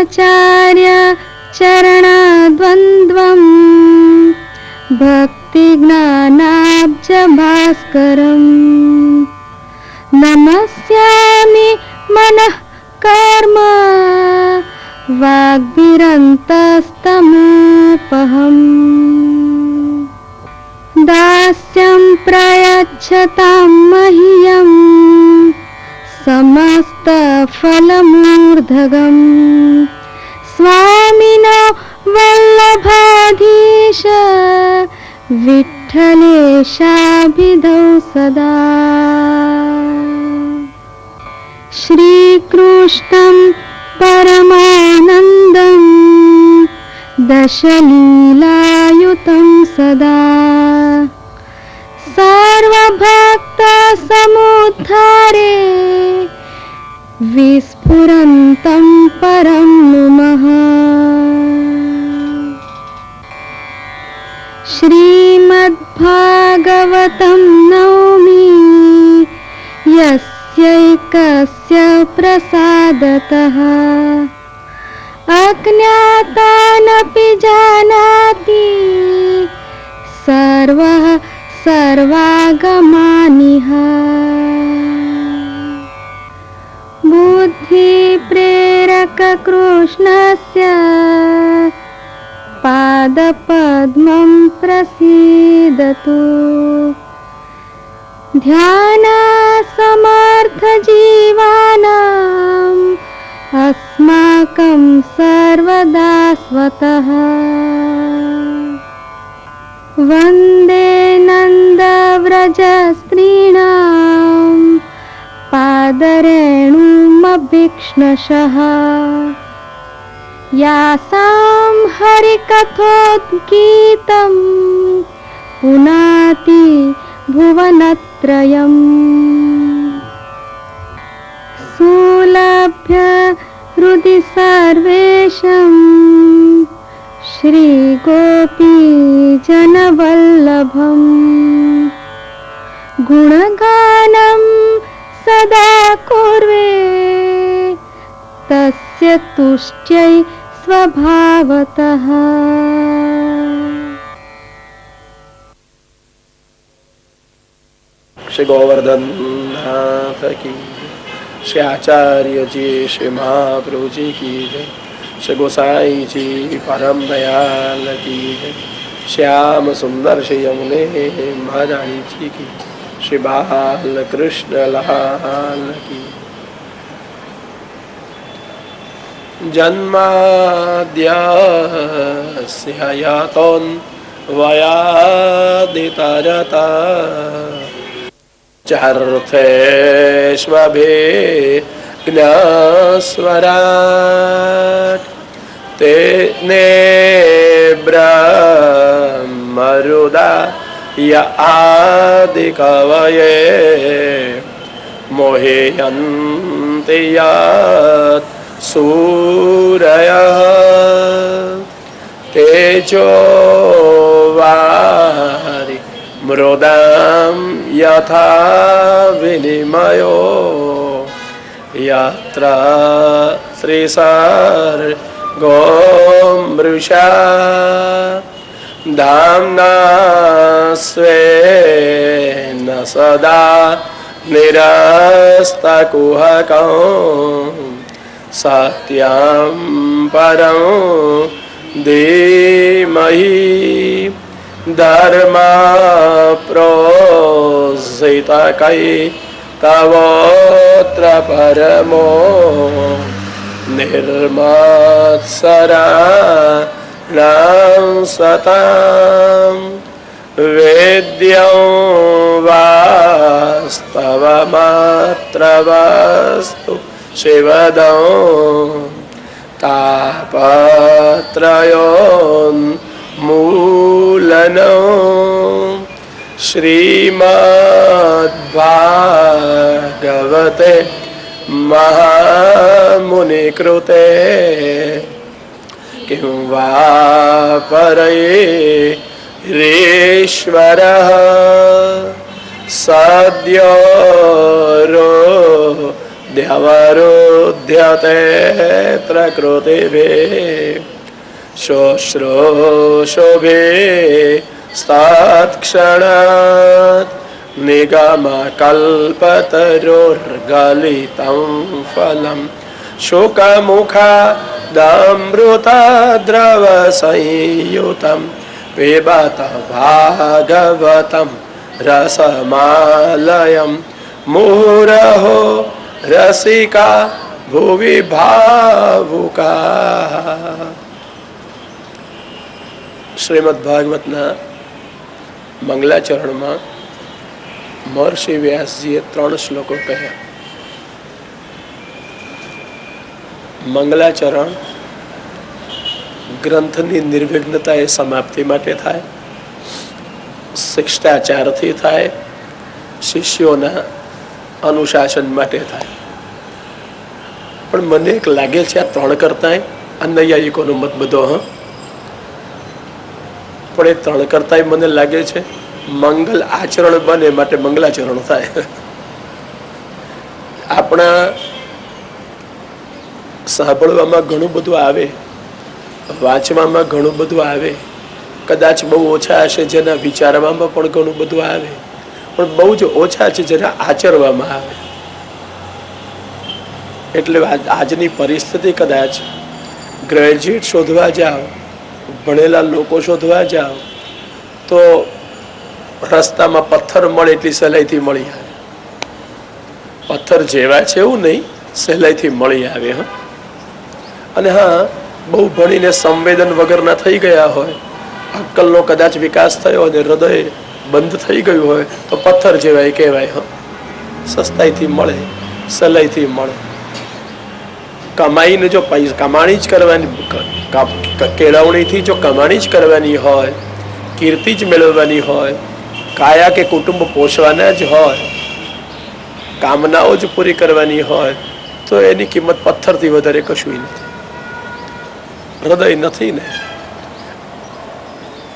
आचार्य चरणद्वन्द्वम् भक्तिज्ञानाब्जभास्करम् नमस्यामि मनः कर्म वाग्भिरन्तस्तमोपहम् दास्यं प्रयच्छतां मह्यम् समस्तफलमूर्धगम् स्वामिनो वल्लभाधीश विठ्ठलेशाभिधौ सदा। श्रीकृष्णं परमानन्दं दशलीलायुतं सदा सर्वभक्तसमुद्धारे विस्फुरन्तं परं नुमः। श्रीमद्भागवतं नौमि यस्यैकस्य प्रसादतः अज्ञातानपि जानाति सर्वः सर्वागमानिह। बुद्धिप्रेरककृष्णस्य पादपद्मं प्रसीदतु ध्यानासमर्थजीवानाम् अस्माकं सर्वदा स्वतः। वन्दे नन्दव्रजस्त्रीणां पादरेणुमभीक्ष्णशः यासां हरिकथोद्गीतं पुनाति भुवनत्रयम् सुलभ्य हृदि सर्वेषां श्रीगोपीजनवल्लभम् गुणगानं सदा कुर्वे तस्य तुष्ट्यै स्वभावतः। श्री गोवर्धन नाथ की, श्री आचार्य जी, श्री महाप्रभु जी की जय। श्री गोसाई जी परम दयाल की जय। श्याम सुंदर श्री यमुने महारानी जी की, श्री बाल कृष्ण लाल की। जन्माद्यस्य यातोऽन्वयादितरता चर्थेष्वभिज्ञस्वराट् तेने ब्रह्मरुदा य आदिकवये मोहयन्ति यत् सूरयः तेजो वारि मृदां यथा विनिमयो यत्र श्रीसर्गो मृषा धाम्ना स्वेन सदा निरस्तकुहकं सत्यं परं धीमहि धर्मा प्रोषितकैतवोऽत्र परमो निर्मत्सराणां सतां वेद्यं वास्तवमात्र वस्तु शिवदं तापत्रयोन्मूलनं श्रीमद्भागवते महामुनिकृते किं वा परैरीश्वरः सद्यो દ્યવરુધ્યતે પ્રકૃતિભિ શોશ્રો શોભે સ્તત્ક્ષણાત નિગમ કલ્પતરોર્ગલિતં ફલમ શુકમુખાદમૃતદ્રવ સંયુતમ પિબત ભાગવતમ રસમાલયમ મુહુરહો રસિકા ભુવિ ભાવુકા. શ્રીમદ ભાગવતના મંગલાચરણમાં મહર્ષિ વ્યાસજીએ 3 શ્લોકો કહ્યા. મંગલાચરણ ગ્રંથની નિર્વિઘ્નતા એ સમાપ્તિ માટે થાય, શિષ્ટાચારથી થાય, શિષ્યોના અનુશાસન માટે થાય. પણ મને એક લાગે છે આ 3 કરતા અનૈયાયિકોનો મત બધો પણ એ 3 કરતા મને લાગે છે મંગલ આચરણ બને માટે મંગલાચરણ થાય. આપણા સાંભળવામાં ઘણું બધું આવે, વાંચવામાં ઘણું બધું આવે, કદાચ બહુ ઓછા હશે જેના વિચારવામાં પણ ઘણું બધું આવે, પણ બહુ જ ઓછા છે જેના આચરવામાં આવે. એટલે આજની પરિસ્થિતિ કદાચ ગ્રેજ્યુએટ શોધવા જાઓ, ભણેલા લોકો શોધવા જાઓ તો રસ્તામાં પથ્થર મળે એટલી સહેલાઈથી મળી આવે. પથ્થર જેવા છે એવું નહીં, સહેલાઈથી મળી આવે. અને હા, બહુ ભણીને સંવેદન વગરના થઈ ગયા હોય, અક્કલનો કદાચ વિકાસ થયો અને હૃદય બંધ થઈ ગયું હોય તો પથ્થર જેવાય કહેવાય. સસ્તાઈથી મળે, સહેલાઈથી મળે. કમાઈને જો પૈસા કમાણી જ કરવાની, કેળવણીથી જો કમાણી જ કરવાની હોય, કીર્તિ જ મેળવવાની હોય, કાયા કે કુટુંબ પોષવાના જ હોય, કામનાઓ જ પૂરી કરવાની હોય તો એની કિંમત પથ્થરથી વધારે કશું નથી. હૃદય નથી ને.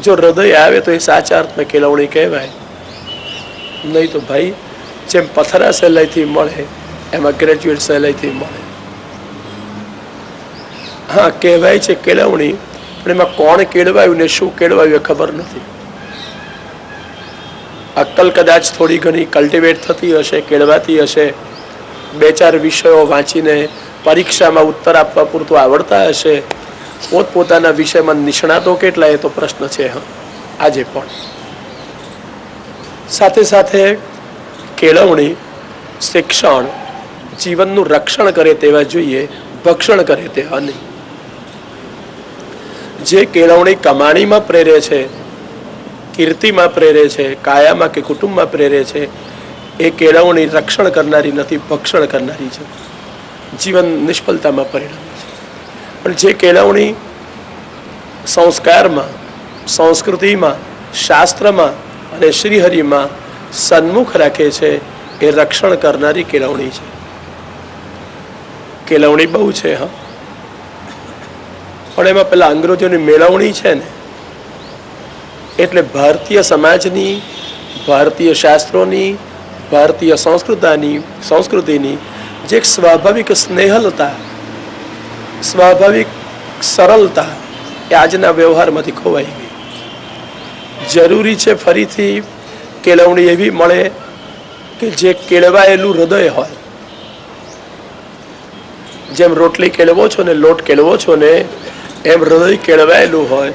જો હૃદય આવે તો એ સાચા અર્થમાં કેળવણી કહેવાય. નહીં તો ભાઈ જેમ પથ્થરા સહેલાઈથી મળે એમાં ગ્રેજ્યુએટ સહેલાઈથી મળે. હા, કહેવાય છે કેળવણી, પણ એમાં કોણ કેળવાયું ને શું કેળવાયું એ ખબર નથી. અક્કલ કદાચ થોડી ઘણી કલ્ટિવેટ થતી હશે, કેળવાતી હશે, 2-4 વિષયો વાંચીને પરીક્ષામાં ઉત્તર આપવા પૂરતું આવડતા હશે, પોતપોતાના વિષયમાં નિષ્ણાતો કેટલા એ તો પ્રશ્ન છે આજે પણ. સાથે સાથે કેળવણી, શિક્ષણ જીવનનું રક્ષણ કરે તેવા જોઈએ, ભક્ષણ કરે તેવા નહીં. જે કેળવણી કમાણીમાં પ્રેરે છે, કીર્તિમાં પ્રેરે છે, કાયામાં કે કુટુંબમાં પ્રેરે છે, એ કેળવણી રક્ષણ કરનારી નથી, ભક્ષણ કરનારી છે. જીવન નિષ્ફળતામાં પરિણમે છે. પણ જે કેળવણી સંસ્કારમાં, સંસ્કૃતિમાં, શાસ્ત્રમાં અને શ્રીહરિમાં સન્મુખ રાખે છે એ રક્ષણ કરનારી કેળવણી છે. કેળવણી બહુ છે પણ એમાં પેલા અંગ્રેજોની મેળવણી છે ને, એટલે ભારતીય સમાજની, ભારતીય શાસ્ત્રોની, ભારતીય સંસ્કૃતિની જે એક સ્વાભાવિક સ્નેહલતા, સ્વાભાવિક સરળતા એ આજના વ્યવહારમાંથી ખોવાઈ ગઈ. જરૂરી છે ફરીથી કેળવણી એવી મળે કે જે કેળવાયેલું હૃદય હોય. જેમ રોટલી કેળવો છો ને, લોટ કેળવો છો ને, એમ હૃદય કેળવાયેલું હોય,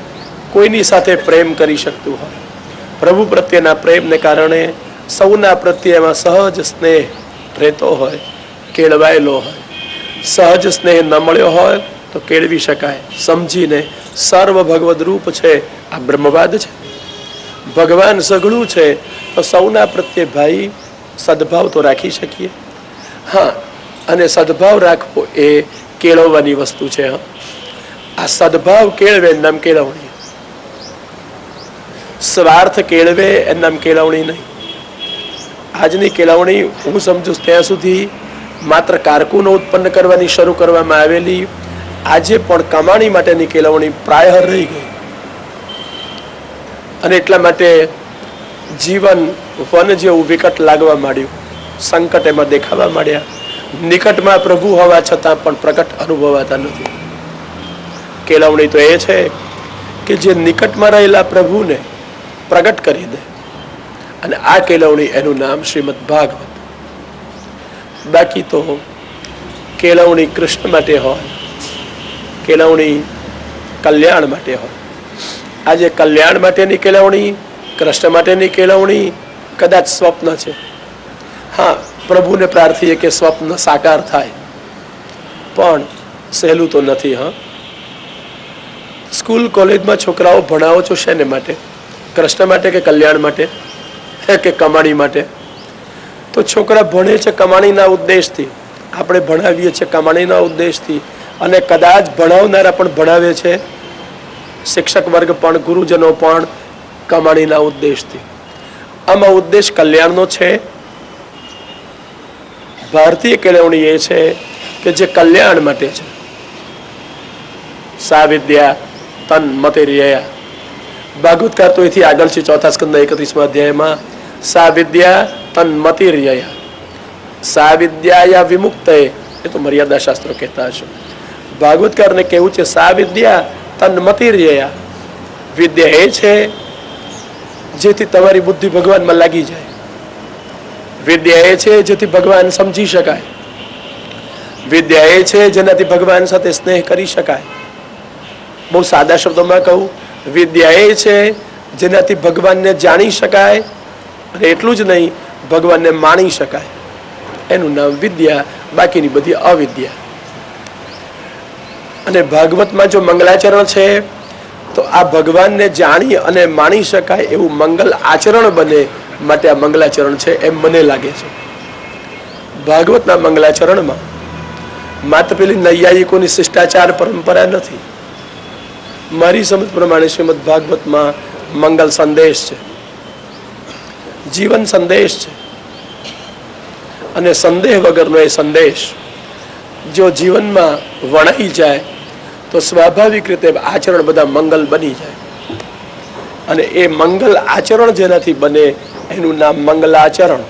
કોઈની સાથે પ્રેમ કરી શકતું હોય, પ્રભુ પ્રત્યેના પ્રેમને કારણે સૌના પ્રત્યે એમાં સહજ સ્નેહ રહેતો હોય, કેળવાયેલો હોય. સહજ સ્નેહ ન મળ્યો હોય તો કેળવી શકાય સમજીને સર્વ ભગવદ રૂપ છે, આ બ્રહ્મવાદ છે. ભગવાન સઘળું છે તો સૌના પ્રત્યે ભાઈ સદભાવ તો રાખી શકીએ. હા, અને સદભાવ રાખવો એ કેળવવાની વસ્તુ છે. આ સદભાવ કેળવે નામ કેળવણી, સ્વાર્થ કેળવે એ નામ કેળવણી નહીં. આજની કેળવણી હું સમજુ ત્યાં સુધી માત્ર કારકુનો ઉત્પન્ન કરવાની શરૂ કરવામાં આવેલી, આજે પણ કમાણી માટેની કેળવણી પ્રાય રહી ગઈ. અને એટલા માટે જીવન વન જેવું વિકટ લાગવા માંડ્યું, સંકટ એમાં દેખાવા માંડ્યા. નિકટમાં પ્રભુ હોવા છતાં પણ પ્રગટ અનુભવાતા નથી. કેળવણી તો એ છે કે જે નિકટમાં રહેલા પ્રભુને પ્રગટ કરી દે, અને આ કેળવણી એનું નામ શ્રીમદ ભાગવત. બાકી તો કેળવણી કૃષ્ણ માટે હોય, કેળવણી કલ્યાણ માટે હોય. આજે કલ્યાણ માટેની કેળવણી, કૃષ્ણ માટેની કેળવણી કદાચ સ્વપ્ન છે. હા, પ્રભુને પ્રાર્થીએ કે સ્વપ્ન સાકાર થાય, પણ સહેલું તો નથી. હા, સ્કૂલ કોલેજમાં છોકરાઓ ભણાવો છો શેને માટે? કૃષ્ણ માટે કે કલ્યાણ માટે કે કમાણી માટે? તો છોકરા ભણે છે કમાણીના ઉદ્દેશથી, આપણે ભણાવીએ છીએ કમાણીના ઉદ્દેશથી, અને કદાચ ભણાવનારા પણ ભણાવે છે, શિક્ષક વર્ગ પણ, ગુરુજનો પણ કમાણીના ઉદ્દેશથી. આમાં ઉદ્દેશ કલ્યાણનો છે. ભારતીય કેળવણી એ છે કે જે કલ્યાણ માટે છે. સા વિદ્યા તન મતિર્યયા. ભાગવતકાર તો એથી આગળ છે, ચોથા સ્કંદના 31મા અધ્યાયમાં. સા વિદ્યા તન મતિર્યયા. સા વિદ્યા વિમુક્ત, એ તો મર્યાદા શાસ્ત્રો કહેતા હશે. ભાગવતકારને કેવું છે સા વિદ્યા તન મતિર્યયા. વિદ્યા એ છે જેથી તમારી બુદ્ધિ ભગવાનમાં લાગી જાય. વિદ્યા એ છે જેથી ભગવાન સમજી શકાય. વિદ્યા એ છે જેનાથી ભગવાન સાથે સ્નેહ કરી શકાય. બહુ સાદા શબ્દોમાં કહું, વિદ્યા એ છે જેનાથી ભગવાનને જાણી શકાય, અને એટલું જ નહીં, ભગવાનને માણી શકાય. એનું નામ વિદ્યા, બાકીની બધી અવિદ્યા. અને ભાગવતમાં જો મંગલાચરણ છે તો આ ભગવાનને જાણી અને માણી શકાય એવું મંગલ આચરણ બને માટે આ મંગલાચરણ છે, એમ મને લાગે છે. ભાગવતના મંગલાચરણમાં માત્ર પેલી નૈયાયિકોની શિષ્ટાચાર પરંપરા નથી. મારી સમજ પ્રમાણે શ્રીમદ ભાગવતમાં મંગલ સંદેશ છે, જીવન સંદેશ છે. અને સંદેહ વગરનો એ સંદેશ જો જીવનમાં વણાઈ જાય તો સ્વાભાવિક રીતે આચરણ બધા મંગલ બની જાય. અને એ મંગલ આચરણ જેનાથી બને એનું નામ મંગલાચરણ.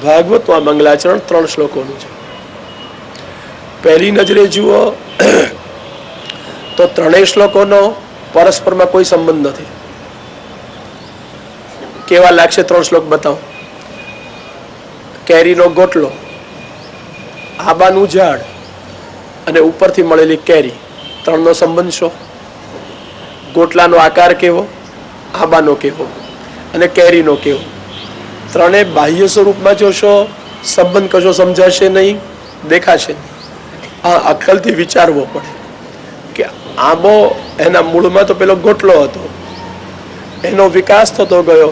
ભાગવતનું આ મંગલાચરણ 3 શ્લોકોનું છે. પહેલી નજરે જુઓ તો 3 શ્લોકોનો પરસ્પરમાં કોઈ સંબંધ નથી. કેવા લાગશે 3 શ્લોક બતાવો. કેરીનો ગોટલો, આંબાનું ઝાડ અને ઉપરથી મળેલી કેરી, 3નો સંબંધ શું? ગોટલાનો આકાર કેવો, આંબાનો કેવો અને કેરીનો કેવો? 3 બાહ્ય સ્વરૂપમાં જોશો, સંબંધ કશો સમજાશે નહીં, દેખાશે નહીં. આ અક્કલથી વિચારવો પડે કે આંબો એના મૂળમાં તો પેલો ગોટલો હતો, એનો વિકાસ થતો ગયો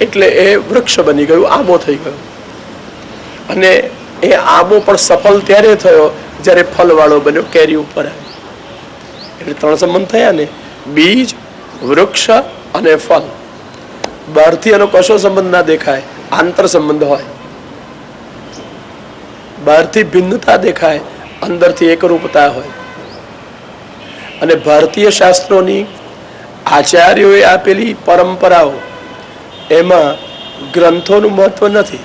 એટલે એ વૃક્ષ બની ગયું, આંબો થઈ ગયો. અને એ આંબો પણ સફળ ત્યારે થયો જ્યારે ફળવાળો બન્યો, કેરી ઉપર આવી. એટલે 3 સંબંધ થયા ને, બીજ, વૃક્ષ અને ફળ. બહારથી એનો કશો સંબંધ ના દેખાય, આંતર સંબંધ હોય. બહારથી ભિન્નતા દેખાય, અંદરથી એકરૂપતા હોય. અને ભારતીય શાસ્ત્રોની આચાર્યોએ આપેલી પરંપરાઓ, એમાં ગ્રંથોનું મહત્વ નથી.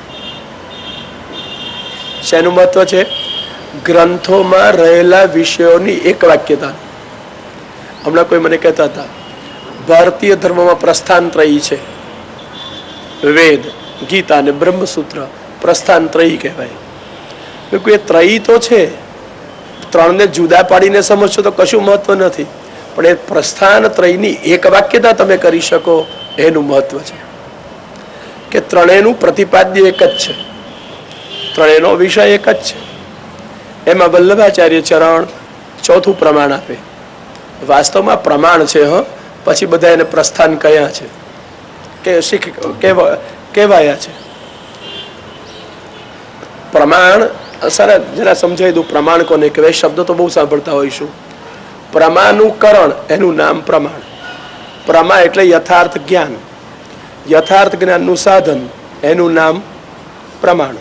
શેનું મહત્વ છે? ગ્રંથોમાં રહેલા વિષયોની એક વાક્યતા. હમણાં કોઈ મને કહેતા હતા ભારતીય ધર્મમાં પ્રસ્થાન ત્રયી છે. વેદ, ગીતા અને બ્રહ્મસૂત્ર પ્રસ્થાન ત્રયી કહેવાય. એ ત્રયી તો છે, 3ને જુદા પાડીને સમજશો તો કશું મહત્વ નથી, પણ એ પ્રસ્થાન ત્રયની એક વાક્યતા તમે કરી શકો એનું મહત્વ છે. કે 3નું પ્રતિપાદ્ય એક જ છે, 3નો વિષય એક જ છે. એમાં વલ્લભાચાર્ય ચરણ 4થું પ્રમાણ આપે. વાસ્તવમાં પ્રમાણ છે, પછી બધા એને પ્રસ્થાન કયા છે કે કહેવાયા છે. પ્રમાણ સર જરા સમજાવી દઉં, પ્રમાણ કોને કહેવાય? શબ્દ તો બહુ સાંભળતા હોઈશું. પ્રમાણુકરણ એનું નામ પ્રમાણ. પ્રમા એટલે યથાર્થ જ્ઞાન, યથાર્થ જ્ઞાનનું સાધન, એનું નામ પ્રમાણ.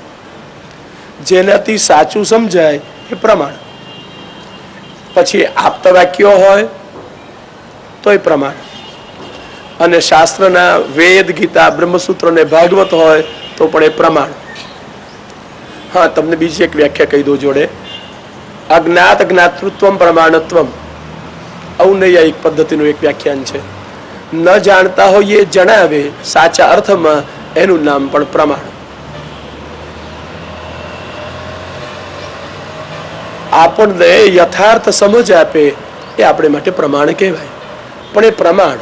જેનાથી સાચું સમજાય એ પ્રમાણ. પછી આપતા વાક્યો હોય તો એ પ્રમાણ. અને શાસ્ત્રના વેદ, ગીતા, બ્રહ્મસૂત્ર ને ભાગવત હોય તો પણ એ પ્રમાણ. હા, તમને બીજી એક વ્યાખ્યા કહી દઉં જોડે. અજ્ઞાત જ્ઞાતૃત્વમ પ્રમાણત્વમ ઔનૈયાયિક પદ્ધતિનું એક વ્યાખ્યાન છે. ન જાણતા હોય એ જણાવે સાચા અર્થમાં, એનું નામ પણ પ્રમાણ. આપણને યથાર્થ સમજ આપે એ આપણે માટે પ્રમાણ કહેવાય. પણ એ પ્રમાણ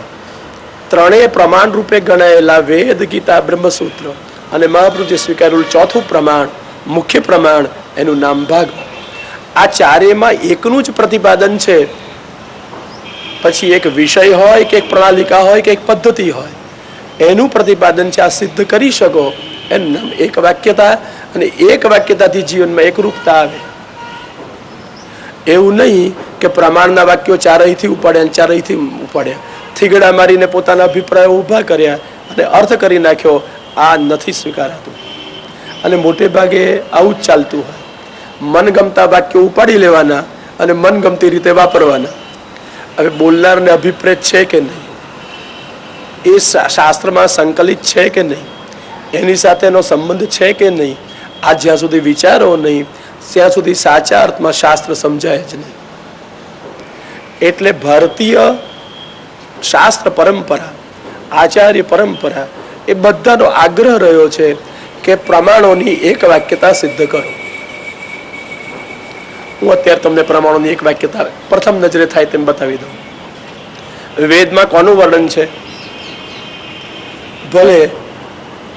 ત્રણેય પ્રમાણ રૂપે ગણાયેલા વેદ, ગીતા, બ્રહ્મસૂત્ર અને મહાપુરુષે સ્વીકારેલું ચોથું પ્રમાણ, મુખ્ય પ્રમાણ, એનું નામ ભાગવત. આ ચારેયમાં એકનું જ પ્રતિપાદન છે. પછી એક વિષય હોય કે એક પ્રણાલિકા હોય કે એક પદ્ધતિ હોય, એનું પ્રતિપાદન છે. આ સિદ્ધ કરી શકો એનું નામ એક વાક્યતા. અને એક વાક્યતાથી જીવનમાં એકરૂપતા આવે. એવું નહીં કે પ્રમાણના વાક્યો ચારેયથી ઉપાડ્યા અને ચારેયથી ઉપાડ્યા, થીગડા મારીને પોતાના અભિપ્રાયો ઊભા કર્યા અને અર્થ કરી નાખ્યો. આ નથી સ્વીકારાતું. અને મોટે ભાગે આવું જ ચાલતું હોય. મનગમતા વાક્યો ઉપાડી લેવાના અને મનગમતી રીતે વાપરવાના. હવે બોલનારને અભિપ્રેત છે કે નહીં, એ શાસ્ત્રમાં સંકલિત છે કે નહીં, એની સાથે એનો સંબંધ છે કે નહીં, આ જ્યાં સુધી વિચારો નહીં ત્યાં સુધી સાચા અર્થમાં શાસ્ત્ર સમજાય જ નહીં. એટલે ભારતીય શાસ્ત્ર પરંપરા, આચાર્ય પરંપરા, એ બધાનો આગ્રહ રહ્યો છે કે પ્રમાણોની એક વાક્યતા સિદ્ધ કરો. હું અત્યારે તમને પ્રમાણોની એક વાક્યતા પ્રથમ નજરે થાય તેમ બતાવી દઉં. વેદમાં કોનું વર્ણન છે? ભલે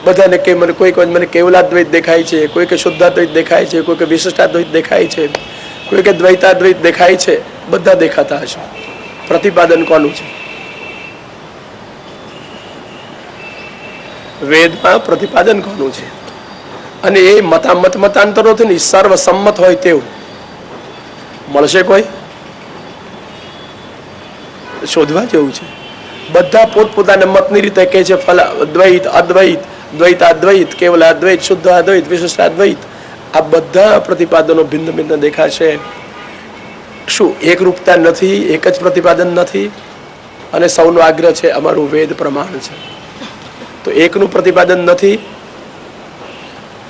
બધાને કે મને કોઈ મને કેવલાદ્વૈત દેખાય છે, કોઈ કે શુદ્ધાદ્વૈત દેખાય છે, કોઈ કે વિશિષ્ટાદ્વૈત દેખાય છે, કોઈ કે દ્વૈતાદ્વૈત દેખાય છે. બધા દેખાતા હશે. પ્રતિપાદન કોનું છે? વેદમાં પ્રતિપાદન કોનું છે? અને એ મતાંતરોથી સર્વસંમત હોય તેવું મળશે કોઈ? શોધવા જેવું છે. બધા પોતપોતાના મતની રીતે કહે છે દ્વૈત, અદ્વૈત, દ્વૈતાદ્વૈત, કેવલાદ્વૈત, શુદ્ધાદ્વૈત, વિશિષ્ટાદ્વૈત. આ બધા પ્રતિપાદનો ભિન્ન ભિન્ન દેખાશે. શું એકરૂપતા નથી? એક જ પ્રતિપાદન નથી? અને સૌનો આગ્રહ છે અમારું વેદ પ્રમાણ છે, તો એકનું પ્રતિપાદન નથી.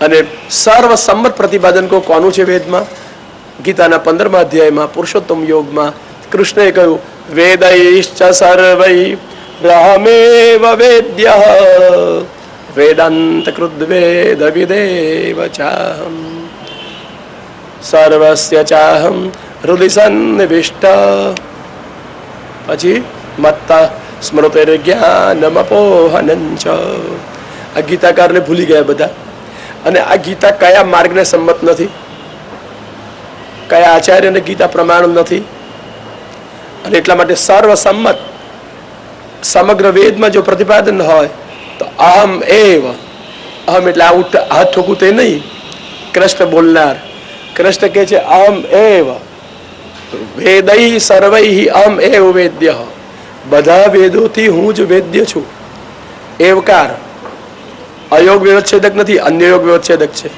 અને સર્વસંમત પ્રતિપાદન કોનું છે વેદમાં? ગીતાના 15મા અધ્યાયમાં પુરુષોત્તમ યોગમાં કૃષ્ણએ કહ્યું, વેદૈશ્ચ સર્વૈ રહમેવ વેદ્યઃ વેદાંત કૃદ વેદ વિદેવ ચાહમ સર્વસ્ય ચાહમ હૃદિ સન્નિવિષ્ટ. પછી મત્તા સ્મૃતિર જ્ઞાનમપોહનંચ. આ ગીતાકારને ભૂલી ગયા બધા. અને આ ગીતા કયા માર્ગને સંમત નથી, કયા આચાર્યને ગીતા પ્રમાણ નથી. અને એટલા માટે સર્વસંમત સમગ્ર વેદમાં જો પ્રતિપાદન હોય તો અહમ એવ. અહમ એટલે આ હાથ ઠોકું તે નહીં. કૃષ્ણ બોલનાર, કૃષ્ણ કહે છે અહમ એવ વેદૈ સર્વૈ અહમ એવ વેદ્ય. બધા વેદોથી હું જ વેદ્ય છું. એવકાર અયોગ વ્યવચ્છેદક નથી, અન્ય યોગ વ્યવચ્છેદક છે.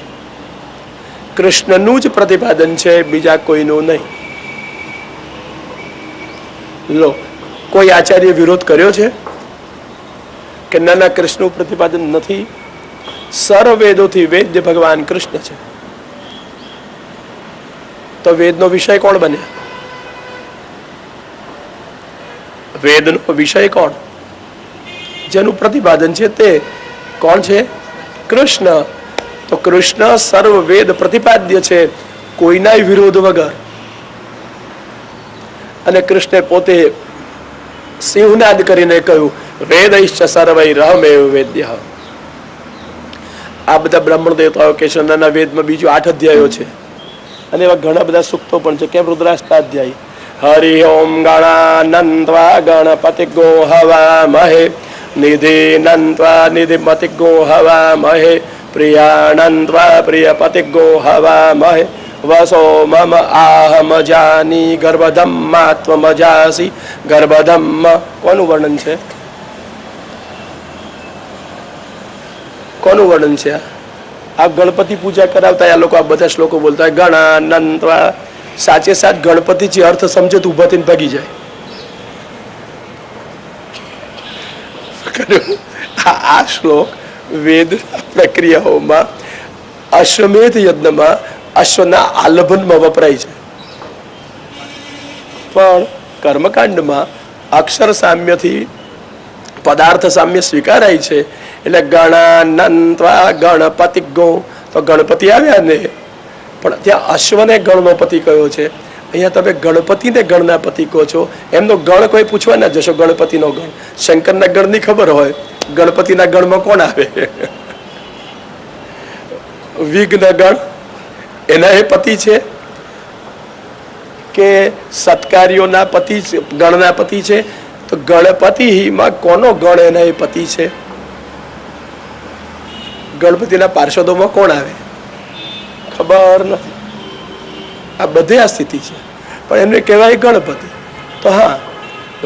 કૃષ્ણનું જ પ્રતિપાદન છે, બીજા કોઈનું નહીં. લો, કોઈ આચાર્ય વિરોધ કર્યો છે કે ના કૃષ્ણનું પ્રતિપાદન નથી? સર્વ વેદોથી વેદ્ય ભગવાન કૃષ્ણ છે. તો વેદનો વિષય કોણ બને? વેદનો વિષય કોણ? જેનું પ્રતિપાદન છે તે કોણ છે? કૃષ્ણ. તો કૃષ્ણ સર્વ વેદ પ્રતિપાદ્ય છે, કોઈના વિરોધ વગર. અને કૃષ્ણે પોતે સિંહનાદ કરીને કહ્યું, વેદૈશ્ચ સર્વૈ રહમેવ વેદ્યઃ. આ બધા બ્રાહ્મણ દેવતાઓ કે છે નાના વેદમાં બીજું 8 અધ્યાયો છે, અને એવા ઘણા બધા સૂક્તો પણ છે. કેમ રુદ્રાષ્ટાધ્યાય? હરિ ઓમ ગણાનંત્વા ગણપતિ ગો હવા મહે નિધિ નંત્વા નિધિમતિ ગો હવા મહે પ્રિયાનંત્વા પ્રિયપતિ ગો હવા મહે વસો મમ આહમ જાની ગર્ભધમ્માત્વમજાસી. ગર્ભધમ્મ કોનું વર્ણન છે? કોનું વર્ણન છે? આ ગણપતિ પૂજા કરાવતા આ લોકો આ બધા શ્લોકો બોલતા ગણાનંત્વા. સાચે સાચ ગણપતિ જે અર્થ સમજે તો ઉભા થઈને ભાગી જાય. આ શ્લોક વેદ પ્રક્રિયાઓમાં અશ્વમેધ યજ્ઞમાં અશ્વના આલભનમાં વપરાય છે, પણ કર્મકાંડમાં અક્ષર સામ્યથી પદાર્થ સામ્ય સ્વીકારાય છે. એટલે ગણાનંત્વા ગણપતિ ગો, તો ગણપતિ આવ્યા ને, પણ ત્યાં અશ્વને ગણનો પતિ કયો છે. અહીંયા તમે ગણપતિને ગણના પતિ કહો છો. એમનો ગણ કોઈ પૂછવા ના જશો. ગણપતિનો ગણ, શંકરના ગણની ખબર હોય, ગણપતિના ગણમાં કોણ આવે? વિઘ્ન ગણ, એના એ પતિ છે કે સત્કાર્યોના પતિ, ગણના પતિ છે? તો ગણપતિમાં કોનો ગણ એના એ પતિ છે? ગણપતિના પાર્ષદોમાં કોણ આવે? ખબર નથી. આ બધી આ સ્થિતિ છે, પણ એમને કહેવાય ગણપતિ. તો હા,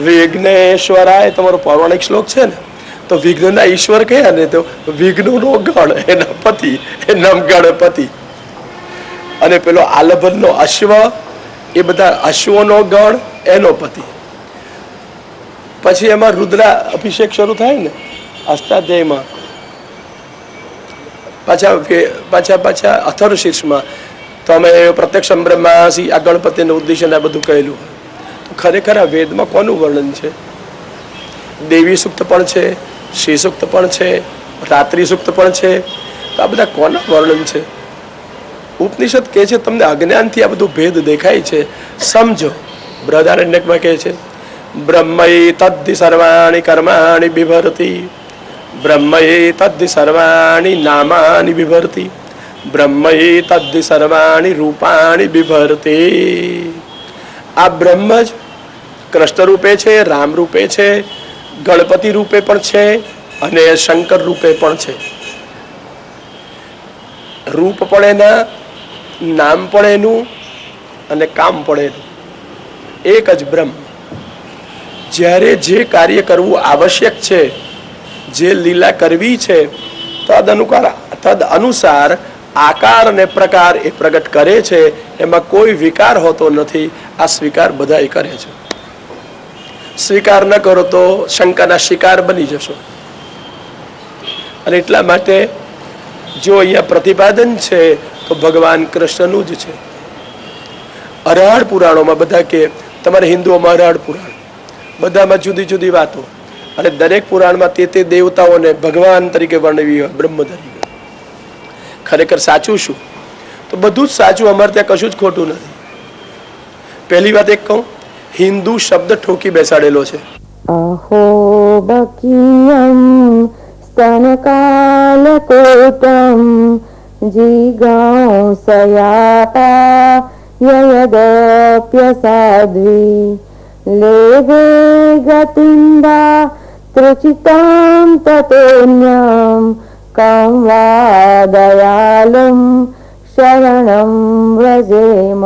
વિઘ્નેશ્વરાય તમારો પૌરાણિક શ્લોક છે ને, તો વિઘ્નના ઈશ્વર કયા ને, તો વિઘ્નનો ગણ એના પતિ, એ નામ ગણપતિ. અને પેલો આલભનનો અશ્વ, એ બધા અશ્વનો ગણ એનો પતિ. પછી એમાં રુદ્રા અભિષેક શરૂ થાય ને અષ્ટાધ્યાયમાં, પાછા અથર્વશીર્ષમાં તમે પ્રત્યક્ષ બ્રહ્માસી, આ ગણપતિને ઉદ્દેશ્ય બધું કહેલું હોય. તો ખરેખર આ વેદમાં કોનું વર્ણન છે? દેવી સૂક્ત પણ છે, શ્રી સૂક્ત પણ છે, રાત્રિ સૂક્ત પણ છે. તો આ બધા કોના વર્ણન છે? ઉપનિષદ કહે છે તમને અજ્ઞાનથી આ બધું ભેદ દેખાય છે, સમજો. બૃહદારણ્યકમાં કહે છે બ્રહ્મૈ તદ્ધિ સર્વાણી કર્માણી બિભરતી, બ્રહ્મૈ તદ્ધિ સર્વાણી નામાની બિભરતી, બ્રહ્મૈ તદ્ધિ સર્વાણી રૂપાણી બિભરતી. આ બ્રહ્મ જ કૃષ્ણ રૂપે છે, રામ રૂપે છે, ગણપતિ રૂપે પણ છે, અને શંકર રૂપે પણ છે. રૂપ પણ એના, નામ પણ એનું, અને કામ પણ એનું. એક જ બ્રહ્મ. જ્યારે જે કાર્ય કરવું આવશ્યક છે, જે લીલા કરવી છે, તદ અનુસાર આકાર અને પ્રકાર એ પ્રગટ કરે છે. એમાં કોઈ વિકાર હોતો નથી. આ સ્વીકાર બધા કરે છે. સ્વીકાર ન કરો તો શંકરના શિકાર બની જશો. અને એટલા માટે જો અહીંયા પ્રતિપાદન છે તો ભગવાન કૃષ્ણનું જ છે. અરહાડ પુરાણોમાં બધા કે તમારે હિન્દુઓમાં અરહાડ પુરાણ, બધામાં જુદી જુદી વાતો, અને દરેક પુરાણમાં તે દેવતાઓને ભગવાન તરીકે વર્ણવી હોય, બ્રહ્મ તરીકે. ખરેખર સાચું શું? તો બધું જ સાચું. અમારે ત્યાં કશું જ ખોટું નથી. પહેલી વાત એક કહું, હિન્દુ શબ્દ ઠોકી બેસાડેલો છે. અહો બકીયમ સ્તનકાલકોટમ જીગાંસયાતા યયદપ્ય સાધ્વી લેવે ગતિંદા ત્રુચિતામ તતોન્યમ કામ વા દયાલમ શરણમ વ્રજેમ.